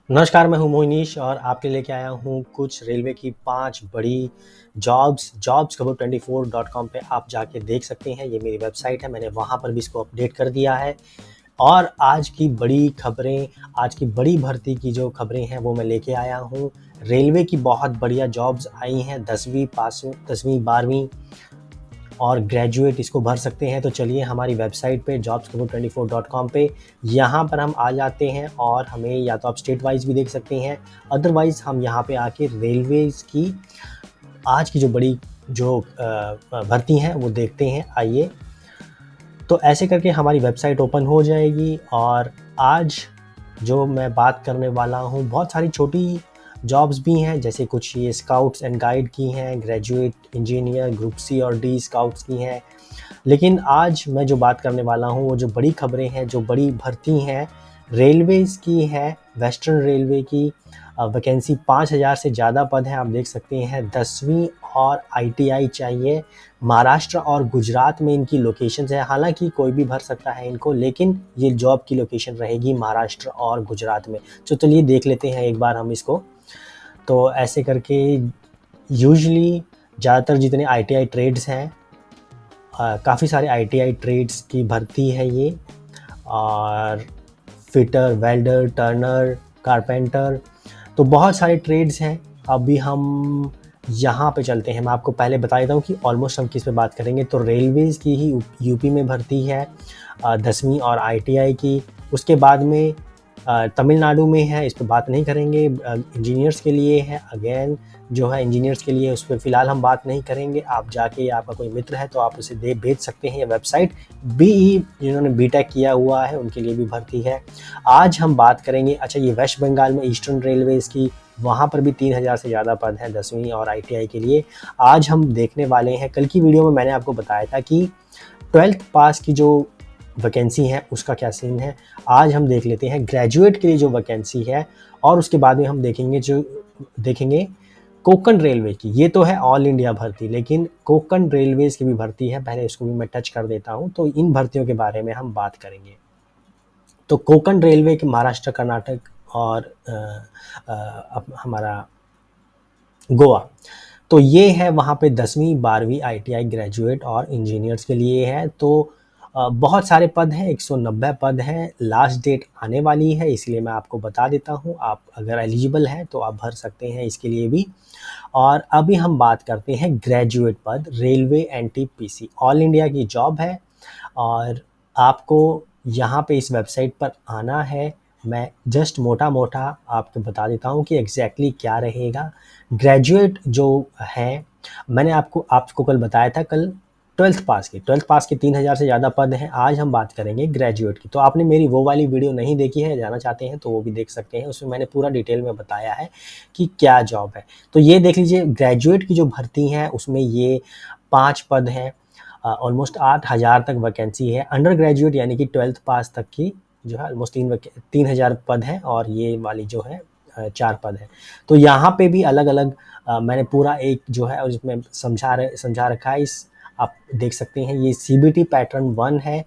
नमस्कार, मैं हूँ मोहनीश और आपके लेके आया हूँ कुछ रेलवे की 5 बड़ी जॉब्स खबर 24.com पे आप जाके देख सकते हैं। ये मेरी वेबसाइट है, मैंने वहाँ पर भी इसको अपडेट कर दिया है। और आज की बड़ी खबरें, आज की बड़ी भर्ती की जो खबरें हैं वो मैं लेके आया हूँ। रेलवे की बहुत बढ़िया जॉब्स आई हैं, 10वीं पास 10वीं 12वीं और ग्रेजुएट इसको भर सकते हैं। तो चलिए हमारी वेबसाइट पे jobscover24.com पे यहाँ पर हम आ जाते हैं और हमें या तो आप स्टेट वाइज भी देख सकते हैं, अदरवाइज हम यहाँ पे आके रेलवेज की आज की जो बड़ी जो भर्ती हैं वो देखते हैं। आइए, तो ऐसे करके हमारी वेबसाइट ओपन हो जाएगी और आज जो मैं बात करने वाला हूँ, बहुत सारी छोटी जॉब्स भी हैं, जैसे कुछ ये स्काउट्स एंड गाइड की हैं, ग्रेजुएट इंजीनियर ग्रुप सी और डी स्काउट्स की हैं। लेकिन आज मैं जो बात करने वाला हूँ वो जो बड़ी खबरें हैं, जो बड़ी भर्ती हैं, रेलवेज़ की है। वेस्टर्न रेलवे की वैकेंसी 5,000 से ज़्यादा पद हैं, आप देख सकते हैं। 10वीं और आईटीआई चाहिए। महाराष्ट्र और गुजरात में इनकी लोकेशंस है, हालांकि कोई भी भर सकता है इनको, लेकिन ये जॉब की लोकेशन रहेगी महाराष्ट्र और गुजरात में। तो चलिए देख लेते हैं एक बार हम इसको। तो ऐसे करके यूजुअली ज़्यादातर जितने आईटीआई ट्रेड्स हैं, काफ़ी सारे आईटीआई ट्रेड्स की भर्ती है ये, और फिटर, वेल्डर, टर्नर, कारपेंटर, तो बहुत सारे ट्रेड्स हैं। अभी हम यहाँ पे चलते हैं, मैं आपको पहले बता देता हूँ कि ऑलमोस्ट हम किस पे बात करेंगे। तो रेलवेज़ की ही यूपी में भर्ती है, 10वीं और आईटीआई की। उसके बाद में तमिलनाडु में है, इस पर बात नहीं करेंगे। इंजीनियर्स के लिए है, अगेन जो है इंजीनियर्स के लिए, उस पर फ़िलहाल हम बात नहीं करेंगे। आप जाके, आपका कोई मित्र है तो आप उसे भेज सकते हैं। ये वेबसाइट बीई जिन्होंने बीटेक किया हुआ है उनके लिए भी भर्ती है। आज हम बात करेंगे, अच्छा ये वेस्ट बंगाल में ईस्टर्न रेलवेज़ की, वहाँ पर भी 3,000 से ज़्यादा पद हैं 10वीं और आईटीआई के लिए। आज हम देखने वाले हैं, कल की वीडियो में मैंने आपको बताया था कि 12th पास की जो वैकेंसी है उसका क्या सीन है। आज हम देख लेते हैं ग्रेजुएट के लिए जो वैकेंसी है, और उसके बाद में हम देखेंगे कोंकण रेलवे की। ये तो है ऑल इंडिया भर्ती, लेकिन कोंकण रेलवेज की भी भर्ती है, पहले इसको भी मैं टच कर देता हूँ। तो इन भर्तियों के बारे में हम बात करेंगे। तो कोंकण रेलवे के महाराष्ट्र, कर्नाटक और हमारा गोवा, तो ये है वहाँ पे 10वीं 12वीं आईटीआई ग्रेजुएट और इंजीनियर्स के लिए है। तो बहुत सारे पद हैं, 190 पद हैं। लास्ट डेट आने वाली है, इसलिए मैं आपको बता देता हूँ, आप अगर एलिजिबल हैं तो आप भर सकते हैं इसके लिए भी। और अभी हम बात करते हैं ग्रेजुएट पद, रेलवे एनटीपीसी, ऑल इंडिया की जॉब है। और आपको यहाँ पे इस वेबसाइट पर आना है। मैं जस्ट मोटा मोटा आपको बता देता हूँ कि एग्जैक्टली क्या रहेगा। ग्रेजुएट जो है, मैंने आपको कल बताया था, कल 12th पास के 3,000 से ज़्यादा पद हैं। आज हम बात करेंगे ग्रेजुएट की। तो आपने मेरी वो वाली वीडियो नहीं देखी है, जाना चाहते हैं तो वो भी देख सकते हैं, उसमें मैंने पूरा डिटेल में बताया है कि क्या जॉब है। तो ये देख लीजिए, ग्रेजुएट की जो भर्ती है उसमें ये 5 पद हैं, ऑलमोस्ट 8,000 तक वैकेंसी है। अंडर ग्रेजुएट यानी कि 12th पास तक की जो है ऑलमोस्ट 3,000 पद है, और ये वाली जो है 4 पद है। तो यहाँ पे भी अलग अलग मैंने पूरा एक जो है उसमें समझा रखा है। इस आप देख सकते हैं, ये सीबीटी पैटर्न 1 है।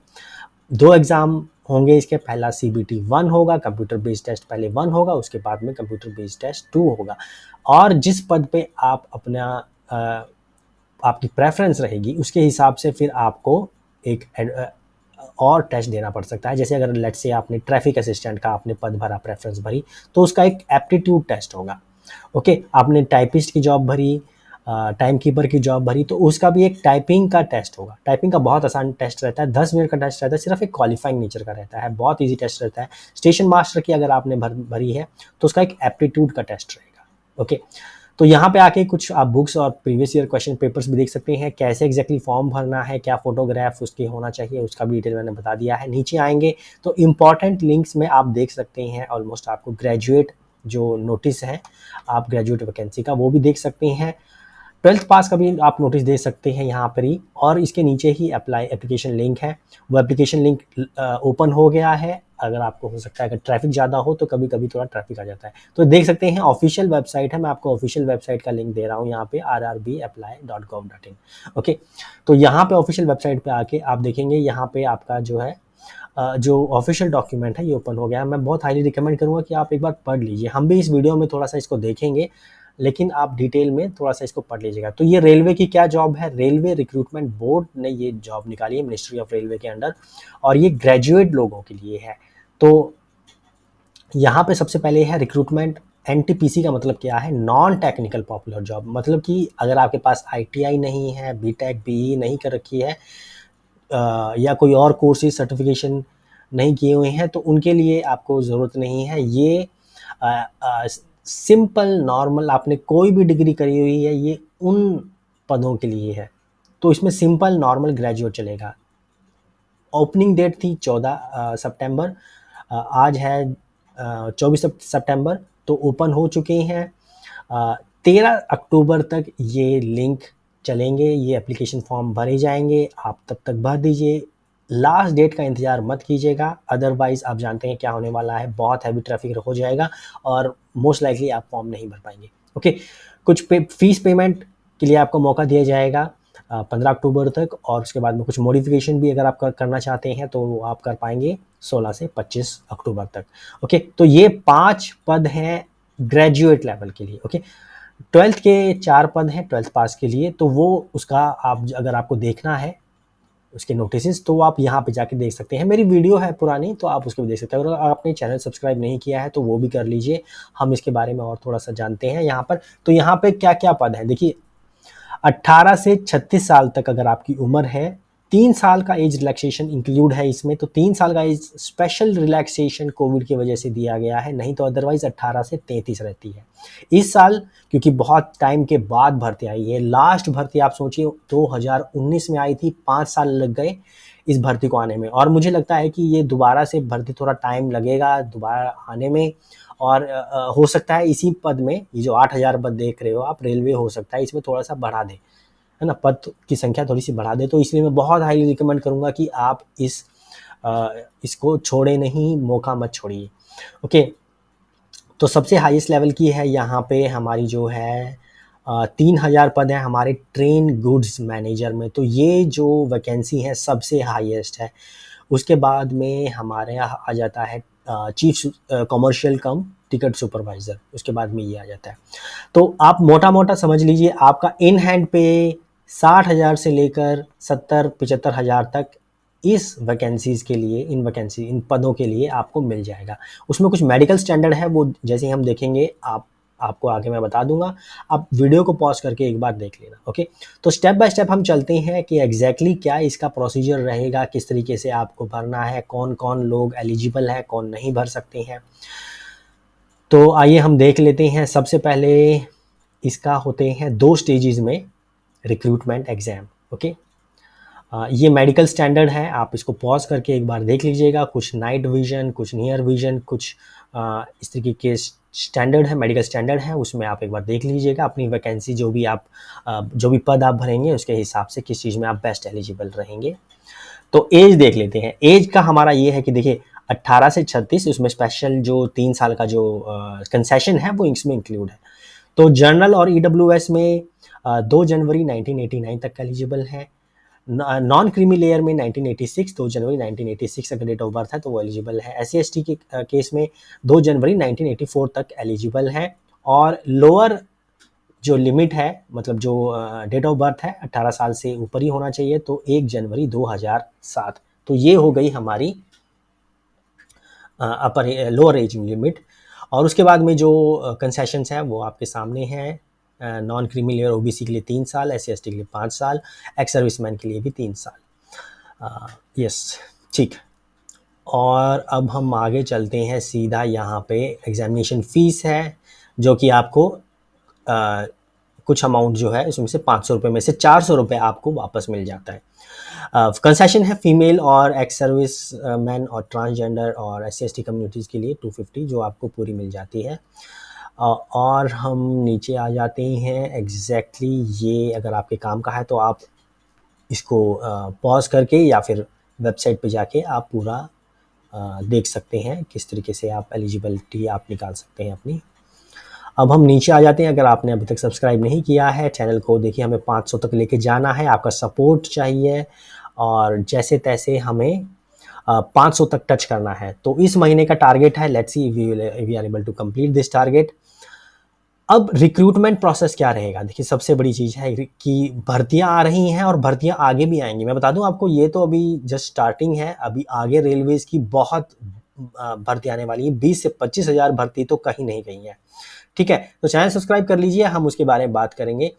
2 एग्ज़ाम होंगे इसके, पहला सीबीटी 1 होगा, कंप्यूटर बेस्ड टेस्ट पहले 1 होगा, उसके बाद में कंप्यूटर बेस्ड टेस्ट 2 होगा। और जिस पद पे आप अपना आपकी प्रेफरेंस रहेगी उसके हिसाब से फिर आपको एक और टेस्ट देना पड़ सकता है। जैसे अगर लेट्स से आपने ट्रैफिक असिस्टेंट का आपने पद भरा, प्रेफरेंस भरी, तो उसका एक एप्टीट्यूड टेस्ट होगा। ओके, आपने टाइपिस्ट की जॉब भरी, टाइम कीपर की जॉब भरी, तो उसका भी एक टाइपिंग का टेस्ट होगा। टाइपिंग का बहुत आसान टेस्ट रहता है, 10 मिनट का टेस्ट रहता है, सिर्फ एक क्वालिफाइंग नेचर का रहता है, बहुत ईजी टेस्ट रहता है। स्टेशन मास्टर की अगर आपने भरी है तो उसका एक एप्टीट्यूड का टेस्ट रहेगा। ओके, तो यहाँ पे आके कुछ आप बुक्स और प्रीवियस ईयर क्वेश्चन पेपर्स भी देख सकते हैं, कैसे एग्जैक्टली फॉर्म भरना है, क्या फोटोग्राफ उसके होना चाहिए, उसका भी डिटेल मैंने बता दिया है। नीचे आएंगे तो इम्पॉर्टेंट लिंक्स में आप देख सकते हैं, ऑलमोस्ट आपको ग्रेजुएट जो नोटिस है, आप ग्रेजुएट वैकेंसी का वो भी देख सकते हैं। 12th पास का भी आप नोटिस दे सकते हैं यहाँ पर ही, और इसके नीचे ही एप्लीकेशन लिंक है। वो एप्लीकेशन लिंक ओपन हो गया है। अगर आपको हो सकता है अगर ट्रैफिक ज़्यादा हो तो कभी कभी थोड़ा ट्रैफिक आ जाता है, तो देख सकते हैं ऑफिशियल वेबसाइट है। मैं आपको ऑफिशियल वेबसाइट का लिंक दे रहा हूँ यहाँ पे, rrbapply.gov.in। ओके, तो यहाँ पे ऑफिशियल वेबसाइट पे आके आप देखेंगे, यहाँ पे आपका जो है जो ऑफिशियल डॉक्यूमेंट है ये ओपन हो गया है। मैं बहुत हाईली रिकमेंड करूँगा कि आप एक बार पढ़ लीजिए। हम भी इस वीडियो में थोड़ा सा इसको देखेंगे, लेकिन आप डिटेल में थोड़ा सा इसको पढ़ लीजिएगा। तो ये रेलवे की क्या जॉब है, रेलवे रिक्रूटमेंट बोर्ड ने ये जॉब निकाली है मिनिस्ट्री ऑफ रेलवे के अंडर, और ये ग्रेजुएट लोगों के लिए है। तो यहाँ पे सबसे पहले है रिक्रूटमेंट। एनटीपीसी का मतलब क्या है, नॉन टेक्निकल पॉपुलर जॉब। मतलब कि अगर आपके पास आईटीआई नहीं है, बीटेक बीई नहीं कर रखी है, या कोई और कोर्सेज सर्टिफिकेशन नहीं किए हुए हैं, तो उनके लिए आपको ज़रूरत नहीं है। ये सिंपल नॉर्मल, आपने कोई भी डिग्री करी हुई है, ये उन पदों के लिए है। तो इसमें सिंपल नॉर्मल ग्रेजुएट चलेगा। ओपनिंग डेट थी 14 सितंबर, आज है 24 सितंबर, तो ओपन हो चुके हैं। 13 अक्टूबर तक ये लिंक चलेंगे, ये एप्लीकेशन फॉर्म भरे जाएंगे, आप तब तक भर दीजिए। लास्ट डेट का इंतज़ार मत कीजिएगा, अदरवाइज़ आप जानते हैं क्या होने वाला है, बहुत हैवी ट्रैफिक हो जाएगा और मोस्ट लाइकली आप फॉर्म नहीं भर पाएंगे। ओके, कुछ फीस पेमेंट के लिए आपको मौका दिया जाएगा 15 अक्टूबर तक, और उसके बाद में कुछ मॉडिफिकेशन भी अगर आप करना चाहते हैं तो आप कर पाएंगे 16 से 25 अक्टूबर तक। ओके, तो ये 5 पद हैं ग्रेजुएट लेवल के लिए। ओके, 12th के 4 पद हैं 12th पास के लिए, तो वो उसका आप अगर आपको देखना है उसके नोटिस, तो आप यहाँ पे जाके देख सकते हैं। मेरी वीडियो है पुरानी, तो आप उसको भी देख सकते हैं। अगर आपने चैनल सब्सक्राइब नहीं किया है तो वो भी कर लीजिए, हम इसके बारे में और थोड़ा सा जानते हैं यहाँ पर। तो यहाँ पे क्या क्या पद है, देखिए 18 से 36 साल तक अगर आपकी उम्र है, 3 साल का एज रिलैक्सेशन इंक्लूड है इसमें। तो 3 साल का एज स्पेशल रिलैक्सेशन कोविड की वजह से दिया गया है, नहीं तो अदरवाइज 18 से 33 रहती है। इस साल क्योंकि बहुत टाइम के बाद भर्ती आई है, लास्ट भर्ती आप सोचिए 2019 में आई थी, 5 साल लग गए इस भर्ती को आने में, और मुझे लगता है कि ये दोबारा से भर्ती थोड़ा टाइम लगेगा दोबारा आने में। और हो सकता है इसी पद में, ये जो 8000 पद देख रहे हो आप, रेलवे हो सकता है इसमें थोड़ा सा बढ़ा दे, है ना, पद की संख्या थोड़ी सी बढ़ा दे। तो इसलिए मैं बहुत हाईली रिकमेंड करूंगा कि आप इसको छोड़े नहीं, मौका मत छोड़िए। ओके, तो सबसे हाईएस्ट लेवल की है यहाँ पे हमारी जो है 3000 पद है हमारे ट्रेन गुड्स मैनेजर में। तो ये जो वैकेंसी है सबसे हाईएस्ट है। उसके बाद में हमारे यहाँ आ जाता है चीफ कमर्शियल कम टिकट सुपरवाइज़र, उसके बाद में ये आ जाता है। तो आप मोटा मोटा समझ लीजिए आपका इन हैंड पे 60,000 से लेकर 70-75,000 तक इस वैकेंसीज़ के लिए, इन पदों के लिए आपको मिल जाएगा। उसमें कुछ मेडिकल स्टैंडर्ड है, वो जैसे ही हम देखेंगे आपको आगे मैं बता दूंगा। आप वीडियो को पॉज करके एक बार देख लेना। ओके, तो स्टेप बाय स्टेप हम चलते हैं कि एग्जैक्टली क्या इसका प्रोसीजर रहेगा, किस तरीके से आपको भरना है, कौन कौन लोग एलिजिबल है, कौन नहीं भर सकते हैं। तो आइए हम देख लेते हैं। सबसे पहले इसका होते हैं 2 स्टेजेस में रिक्रूटमेंट एग्ज़ाम। ओके, ये मेडिकल स्टैंडर्ड है, आप इसको पॉज करके एक बार देख लीजिएगा। कुछ नाइट विजन, कुछ नियर विजन, कुछ इस तरीके के स्टैंडर्ड है, मेडिकल स्टैंडर्ड है, उसमें आप एक बार देख लीजिएगा अपनी वैकेंसी, जो भी पद आप भरेंगे उसके हिसाब से किस चीज़ में आप बेस्ट एलिजिबल रहेंगे। तो एज देख लेते हैं। एज का हमारा ये है कि देखिए 18 से 36, उसमें स्पेशल जो 3 साल का जो कंसेशन है वो इसमें इंक्लूड है। तो जनरल और ईडब्ल्यूएस में 2 जनवरी 1989 तक एलिजिबल है। नॉन क्रीमी लेयर में 1986, 2 जनवरी 1986 अगर डेट ऑफ बर्थ है तो वो एलिजिबल है। SC/ST के केस में 2 जनवरी 1984 तक एलिजिबल है। और लोअर जो लिमिट है, मतलब जो डेट ऑफ बर्थ है 18 साल से ऊपर ही होना चाहिए, तो 1 जनवरी 2007। तो ये हो गई हमारी अपर लोअर एज लिमिट। और उसके बाद में जो कंसेशंस हैं वो आपके सामने हैं। नॉन क्रीमी लेयर ओबीसी के लिए 3 साल, SC/ST के लिए 5 साल, एक्स सर्विसमैन के लिए भी 3 साल। यस, ठीक। और अब हम आगे चलते हैं सीधा। यहाँ पे एग्जामिनेशन फ़ीस है जो कि आपको कुछ अमाउंट जो है उसमें से 500 रुपये में से 400 रुपये आपको वापस मिल जाता है। कंसेशन है फीमेल और एक्स सर्विस मैन और ट्रांसजेंडर और SC/ST कम्युनिटीज़ के लिए 250 जो आपको पूरी मिल जाती है। और हम नीचे आ जाते हैं। एग्जैक्टली ये अगर आपके काम का है तो आप इसको पॉज करके या फिर वेबसाइट पे जाके आप पूरा देख सकते हैं किस तरीके से आप एलिजिबिलिटी आप निकाल सकते हैं अपनी। अब हम नीचे आ जाते हैं। अगर आपने अभी तक सब्सक्राइब नहीं किया है चैनल को, देखिए हमें 500 तक लेके जाना है, आपका सपोर्ट चाहिए। और जैसे तैसे हमें 500 तक टच करना है। तो इस महीने का टारगेट है, let's see we are able to complete this target. अब रिक्रूटमेंट प्रोसेस क्या रहेगा? देखिए सबसे बड़ी चीज़ है कि भर्तियां आ रही हैं और भर्तियां आगे भी आएंगी। मैं बता दूं आपको, ये तो अभी जस्ट स्टार्टिंग है, अभी आगे रेलवेज की बहुत भर्ती आने वाली है। 20 से 25 हज़ार भर्ती तो कहीं नहीं गई है। ठीक है, तो चैनल सब्सक्राइब कर लीजिए, हम उसके बारे में बात करेंगे।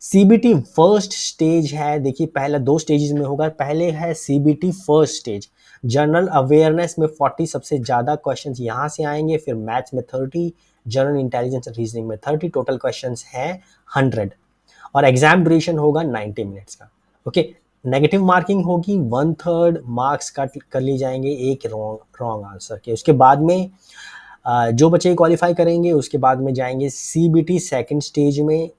सीबीटी फर्स्ट स्टेज है, देखिए पहला 2 स्टेजेस में होगा। पहले है CBT first stage, general awareness में 40 सबसे ज़्यादा क्वेश्चंस यहाँ से आएंगे, फिर मैथ्स में 30, जनरल इंटेलिजेंस एंड रीजनिंग में 30, टोटल क्वेश्चंस हैं 100 और एग्जाम ड्यूरेशन होगा 90 मिनट्स का। ओके, नेगेटिव मार्किंग होगी, 1/3 मार्क्स कट कर लिए जाएंगे एक रॉन्ग आंसर के। उसके बाद में जो बच्चे क्वालिफाई करेंगे उसके बाद में जाएंगे सीबीटी सेकंड स्टेज में।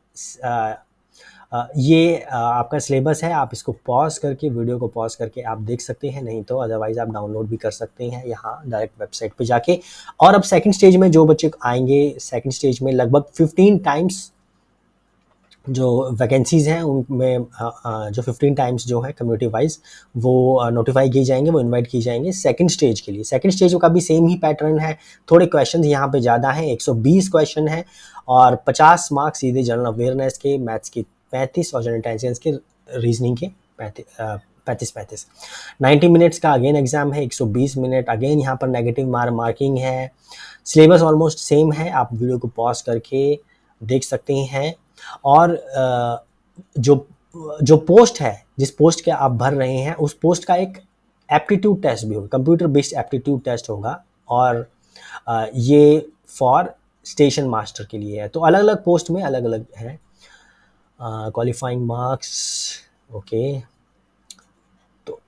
ये आपका सिलेबस है, आप इसको पॉज करके, वीडियो को पॉज करके आप देख सकते हैं, नहीं तो अदरवाइज आप डाउनलोड भी कर सकते हैं यहाँ डायरेक्ट वेबसाइट पे जाके। और अब सेकंड स्टेज में जो बच्चे आएंगे, सेकंड स्टेज में लगभग 15 टाइम्स जो वैकेंसीज हैं उनमें जो 15 टाइम्स जो है कम्युनिटी वाइज वो नोटिफाई किए जाएंगे, वो इनवाइट किए जाएंगे सेकंड स्टेज के लिए। सेकंड स्टेज का भी सेम ही पैटर्न है, थोड़े क्वेश्चन यहाँ पे ज़्यादा हैं, 120 क्वेश्चन है और 50 मार्क्स सीधे जनरल अवेयरनेस के, मैथ्स के 35 और जनरल इंटेलिजेंस के, रीजनिंग के 35 90 मिनट्स का अगेन एग्जाम है, 120 मिनट। अगेन यहाँ पर नेगेटिव मार्किंग है, सिलेबस ऑलमोस्ट सेम है, आप वीडियो को पॉज करके देख सकते हैं। और जो जो पोस्ट है, जिस पोस्ट के आप भर रहे हैं उस पोस्ट का एक एप्टीट्यूड टेस्ट भी होगा, कंप्यूटर बेस्ड एप्टीट्यूड टेस्ट होगा और ये फॉर स्टेशन मास्टर के लिए है। तो अलग अलग पोस्ट में अलग अलग है क्वालिफाइंग मार्क्स। ओके, तो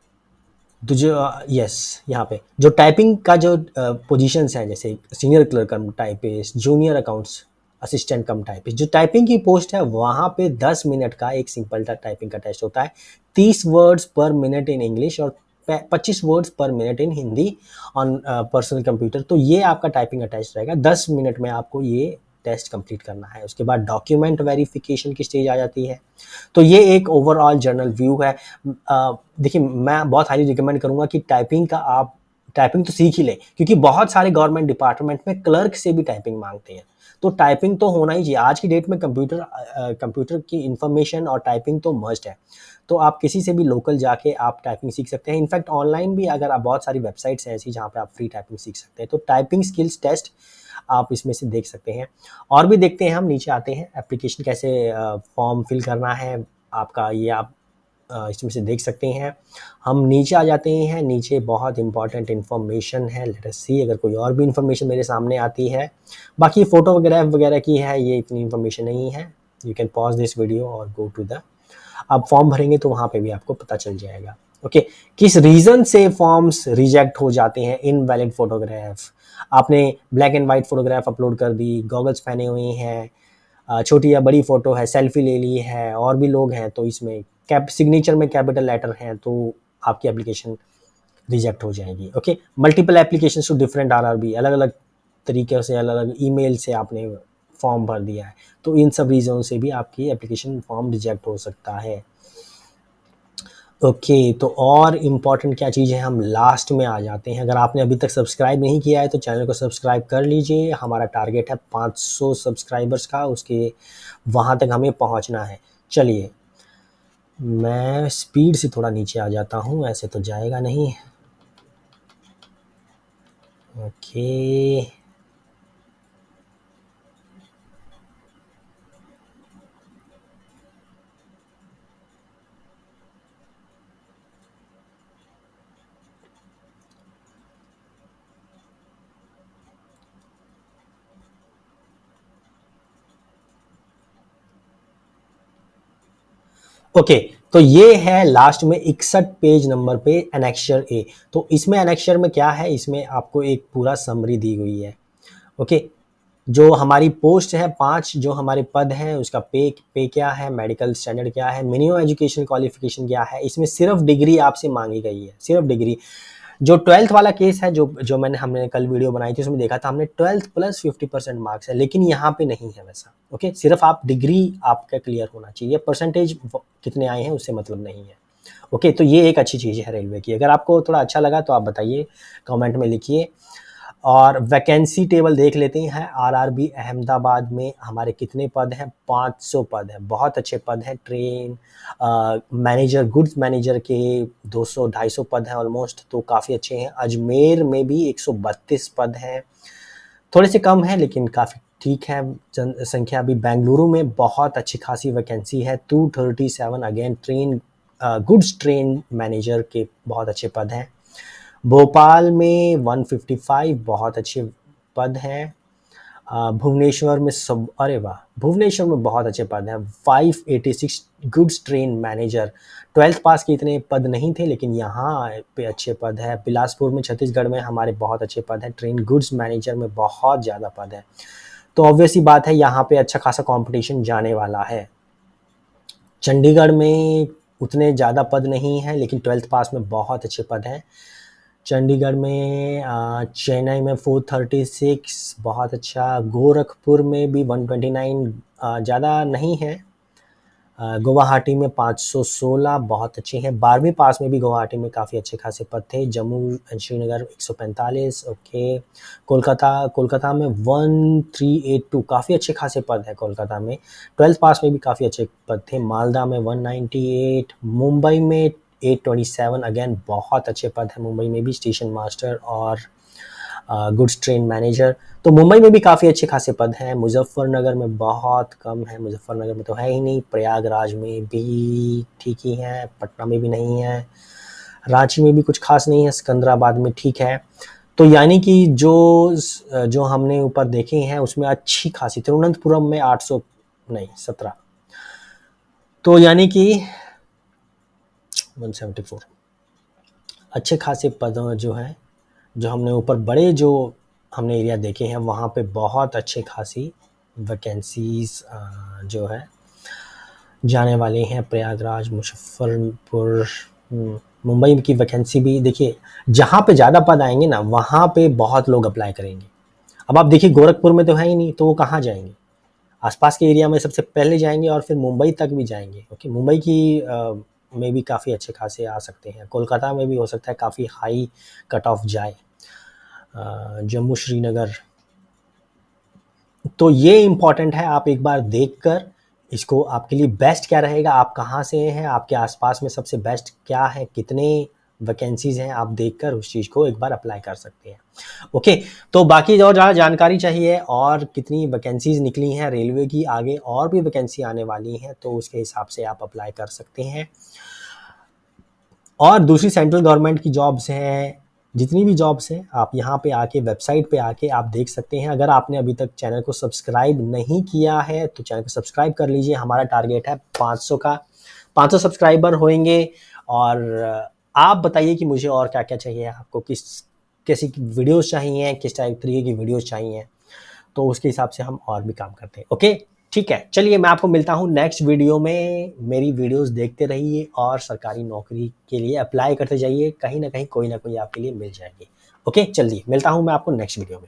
जो यस यहाँ पे जो टाइपिंग का जो पोजीशंस हैं, जैसे सीनियर क्लर्क कम टाइपिस्ट, जूनियर अकाउंट्स असिस्टेंट कम टाइपिस्ट, जो टाइपिंग की पोस्ट है वहाँ पे 10 मिनट का एक सिंपल टाइपिंग का टेस्ट होता है, 30 वर्ड्स पर मिनट इन इंग्लिश और 25 वर्ड्स पर minute in Hindi on personal computer. तो ये आपका टाइपिंग का टेस्ट रहेगा, 10 मिनट में आपको ये टेस्ट कंप्लीट करना है। उसके बाद डॉक्यूमेंट वेरिफिकेशन की स्टेज आ जाती है। तो ये एक ओवरऑल जनरल व्यू है। देखिए मैं बहुत हाईली रिकमेंड करूंगा कि टाइपिंग का आप टाइपिंग तो सीख ही लें, क्योंकि बहुत सारे गवर्नमेंट डिपार्टमेंट में क्लर्क से भी टाइपिंग मांगते हैं। तो टाइपिंग तो होना ही चाहिए, आज की डेट में कंप्यूटर की इंफॉर्मेशन और टाइपिंग तो मस्ट है। तो आप किसी से भी लोकल जाके आप टाइपिंग सीख सकते हैं। इनफैक्ट ऑनलाइन भी अगर आप, बहुत सारी वेबसाइट्स हैं ऐसी जहाँ पे आप फ्री टाइपिंग सीख सकते हैं। तो टाइपिंग स्किल्स टेस्ट आप इसमें से देख सकते हैं। और भी देखते हैं, हम नीचे आते हैं, एप्लीकेशन कैसे फॉर्म फिल करना है आपका, ये आप इसमें से देख सकते हैं। हम नीचे आ जाते हैं, नीचे बहुत इंपॉर्टेंट इन्फॉर्मेशन है, लेट अस सी अगर कोई और भी इन्फॉर्मेशन मेरे सामने आती है। बाकी फ़ोटो वगैरह की है, ये इतनी इन्फॉर्मेशन नहीं है। You can pause this video और गो टू द, आप फॉर्म भरेंगे तो वहाँ पे भी आपको पता चल जाएगा। ओके, किस रीज़न से फॉर्म्स रिजेक्ट हो जाते हैं? इनवैलिड फोटोग्राफ, आपने black and white photograph upload कर दी, गॉगल्स पहने हुए हैं, छोटी या बड़ी फ़ोटो है, सेल्फी ले ली है, और भी लोग हैं, तो इसमें सिग्नेचर में कैपिटल लेटर हैं, तो आपकी एप्लीकेशन रिजेक्ट हो जाएगी। Okay, multiple application to different RRB, अलग अलग तरीके से, अलग अलग ईमेल से आपने फॉर्म भर दिया है, तो इन सब रीज़नों से भी आपकी एप्लीकेशन फॉर्म रिजेक्ट हो सकता है। ओके, तो और इम्पॉर्टेंट क्या चीज़ है, हम लास्ट में आ जाते हैं। अगर आपने अभी तक सब्सक्राइब नहीं किया है तो चैनल को सब्सक्राइब कर लीजिए। हमारा टारगेट है 500 सब्सक्राइबर्स का, उसके वहाँ तक हमें पहुँचना है। चलिए मैं स्पीड से थोड़ा नीचे आ जाता हूँ, ऐसे तो जाएगा नहीं। ओके, ओके, तो ये है लास्ट में 61 पेज नंबर पे एनेक्शर ए। तो इसमें एनेक्शर में क्या है, इसमें आपको एक पूरा समरी दी हुई है। ओके, जो हमारी पोस्ट है 5, जो हमारे पद हैं उसका पे क्या है, मेडिकल स्टैंडर्ड क्या है, मिनिमम एजुकेशन क्वालिफिकेशन क्या है, इसमें सिर्फ डिग्री आपसे मांगी गई है, सिर्फ डिग्री। जो 12th वाला केस है, जो हमने कल वीडियो बनाई थी उसमें देखा था हमने 12th प्लस 50% मार्क्स है, लेकिन यहाँ पे नहीं है वैसा। ओके, सिर्फ आप डिग्री आपका क्लियर होना चाहिए, परसेंटेज कितने आए हैं उससे मतलब नहीं है। ओके, तो ये एक अच्छी चीज़ है रेलवे की। अगर आपको थोड़ा अच्छा लगा तो आप बताइए, कमेंट में लिखिए। और वैकेंसी टेबल देख लेते हैं। आरआरबी अहमदाबाद में हमारे कितने पद हैं? 500 पद हैं, बहुत अच्छे पद हैं। ट्रेन मैनेजर, गुड्स मैनेजर के 200-250 पद हैं ऑलमोस्ट, तो काफ़ी अच्छे हैं। अजमेर में भी 132 पद हैं, थोड़े से कम हैं लेकिन काफ़ी ठीक है जनसंख्या भी। बेंगलुरु में बहुत अच्छी खासी वैकेंसी है, 237 again train goods train manager के बहुत अच्छे पद हैं। भोपाल में 155 बहुत अच्छे पद हैं। भुवनेश्वर में सब, अरे वाह, भुवनेश्वर में बहुत अच्छे पद हैं, 586 गुड्स ट्रेन मैनेजर। 12th पास के इतने पद नहीं थे लेकिन यहाँ पे अच्छे पद है। बिलासपुर में, छत्तीसगढ़ में हमारे बहुत अच्छे पद हैं, ट्रेन गुड्स मैनेजर में बहुत ज़्यादा पद है। तो ऑब्वियस ही बात है यहाँ पे अच्छा खासा कंपटीशन जाने वाला है। चंडीगढ़ में उतने ज़्यादा पद नहीं हैं लेकिन 12th पास में बहुत अच्छे पद हैं। चंडीगढ़ में चेन्नई में 436 बहुत अच्छा। गोरखपुर में भी 129 ज़्यादा नहीं है। गुवाहाटी में 516 बहुत अच्छे हैं। 12वीं पास में भी गुवाहाटी में काफ़ी अच्छे खासे पद थे। Jammu and Srinagar 145, okay. कोलकाता में 1382 काफ़ी अच्छे खासे पद हैं कोलकाता में। 12th पास में भी काफ़ी अच्छे पद थे। मालदा में 198, मुंबई में 827 अगेन बहुत अच्छे पद हैं मुंबई में भी, स्टेशन मास्टर और गुड्स ट्रेन मैनेजर। तो मुंबई में भी काफ़ी अच्छे खासे पद हैं। मुजफ्फरनगर में बहुत कम है, मुजफ्फरनगर में तो है ही नहीं। प्रयागराज में भी ठीक ही है, पटना में भी नहीं है, रांची में भी कुछ खास नहीं है, सिकंदराबाद में ठीक है। तो यानी कि जो हमने ऊपर देखे हैं उसमें अच्छी खासी, तिरुवनंतपुरम में 800 नहीं 17, तो यानी कि 174 अच्छे खासे पद जो हैं, जो हमने ऊपर बड़े जो हमने एरिया देखे हैं वहाँ पे बहुत अच्छे खासी वैकेंसीज जो है जाने वाले हैं। प्रयागराज, मुजफ्फरपुर, मुंबई की वैकेंसी भी देखिए, जहाँ पे ज़्यादा पद आएंगे ना वहाँ पे बहुत लोग अप्लाई करेंगे। अब आप देखिए गोरखपुर में तो है ही नहीं, तो वो कहाँ जाएंगे? आसपास के एरिया में सबसे पहले जाएंगे और फिर मुंबई तक भी जाएंगे। ओके, मुंबई की में भी काफ़ी अच्छे खासे आ सकते हैं। कोलकाता में भी हो सकता है काफ़ी हाई कट ऑफ जाए। जम्मू श्रीनगर, तो ये इम्पॉर्टेंट है, आप एक बार देखकर इसको, आपके लिए बेस्ट क्या रहेगा, आप कहाँ से हैं, आपके आसपास में सबसे बेस्ट क्या है, कितने वैकेंसीज हैं, आप देखकर उस चीज़ को एक बार अप्लाई कर सकते हैं। ओके, तो बाकी और ज़्यादा जानकारी चाहिए और कितनी वैकेंसीज निकली हैं रेलवे की, आगे और भी वैकेंसी आने वाली हैं, तो उसके हिसाब से आप अप्लाई कर सकते हैं। और दूसरी सेंट्रल गवर्नमेंट की जॉब्स हैं, जितनी भी जॉब्स हैं आप यहाँ पे आके, वेबसाइट पे आके आप देख सकते हैं। अगर आपने अभी तक चैनल को सब्सक्राइब नहीं किया है तो चैनल को सब्सक्राइब कर लीजिए। हमारा टारगेट है 500 का, 500 सब्सक्राइबर होंगे। और आप बताइए कि मुझे और क्या क्या चाहिए, आपको किस कैसी वीडियोस चाहिए, किस टाइप तरीके की वीडियोस चाहिए, तो उसके हिसाब से हम और भी काम करते हैं। ओके, ठीक है, चलिए मैं आपको मिलता हूँ नेक्स्ट वीडियो में। मेरी वीडियोस देखते रहिए और सरकारी नौकरी के लिए अप्लाई करते जाइए, कहीं ना कहीं कोई ना कोई आपके लिए मिल जाएगी। ओके, चलिए मिलता हूँ मैं आपको नेक्स्ट वीडियो में।